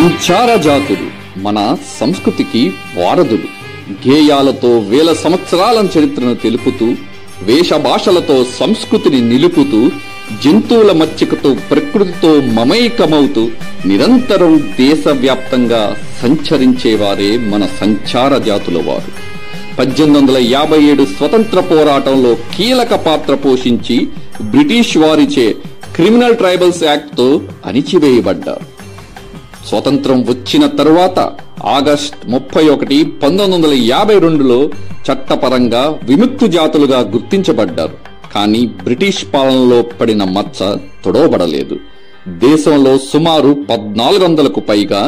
సంచార జాతులు మన సంస్కృతికి వారధులు. గేయాలతో వేల సంవత్సరాల చరిత్రను తెలుపుతూ, వేషభాషలతో సంస్కృతిని నిలుపుతూ, జంతువుల మచ్చికతో ప్రకృతితో మమైకమవుతూ నిరంతరం దేశవ్యాప్తంగా సంచరించేవారే మన సంచార జాతుల వారు. 1857 స్వతంత్ర పోరాటంలో కీలక పాత్ర పోషించి బ్రిటిష్ వారిచే క్రిమినల్ ట్రైబల్స్ యాక్ట్ తో అణిచివేయబడ్డారు. స్వతంత్రం వచ్చిన తరువాత ఆగస్టు 31, 1952లో చట్టపరంగా విముక్త జాతులుగా గుర్తించబడ్డారు. కానీ బ్రిటిష్ పాలనలో పడిన మచ్చ తొడవబడలేదు. దేశంలో సుమారు 1400కు పైగా,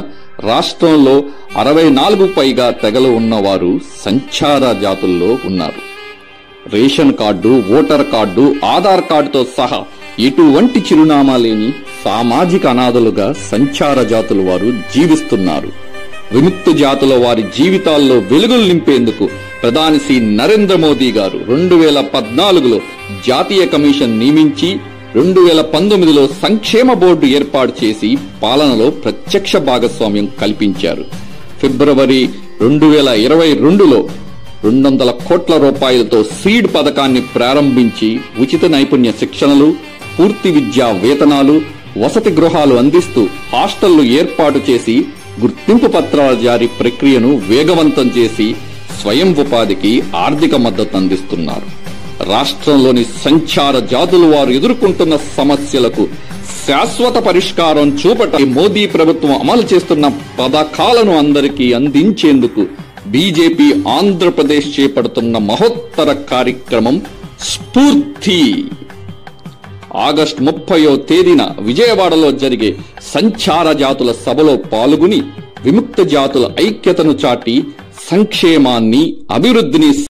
రాష్ట్రంలో 64 పైగా తెగలు ఉన్నవారు సంచార జాతుల్లో ఉన్నారు. Ration card, voter card, Aadhaar కార్డుతో సహా ఎటువంటి చిరునామా లేని సామాజిక అనాథలుగా సంచార జాతుల వారు జీవిస్తున్నారు. విముక్త జాతుల వారి జీవితాల్లో వెలుగులు నింపేందుకు ప్రధాని శ్రీ నరేంద్ర మోదీ గారు 2014లో జాతీయ కమిషన్ నియమించి 2019లో సంక్షేమ బోర్డు ఏర్పాటు చేసి పాలనలో ప్రత్యక్ష భాగస్వామ్యం కల్పించారు. ఫిబ్రవరి 2022లో 200 కోట్ల రూపాయలతో సీడ్ పథకాన్ని ప్రారంభించి ఉచిత నైపుణ్య శిక్షణలు, పూర్తి విద్యా వేతనాలు, వసతి గృహాలు అందిస్తూ హాస్టళ్లు ఏర్పాటు చేసి గుర్తింపు పత్రాల జారీ ప్రక్రియను వేగవంతం చేసి స్వయం ఉపాధికి ఆర్థిక మద్దతు అందిస్తున్నారు. రాష్ట్రంలోని సంచార జాతుల వారు ఎదుర్కొంటున్న సమస్యలకు శాశ్వత పరిష్కారం చూపట మోదీ ప్రభుత్వం అమలు చేస్తున్న పథకాలను అందరికీ అందించేందుకు బీజేపీ ఆంధ్రప్రదేశ్ చేపడుతున్న మహోత్తర కార్యక్రమం స్ఫూర్తి. ఆగస్టు 30వ తేదీన విజయవాడలో జరిగే సంచార జాతుల సభలో పాల్గొని విముక్త జాతుల ఐక్యతను చాటి సంక్షేమాన్ని, అభివృద్ధిని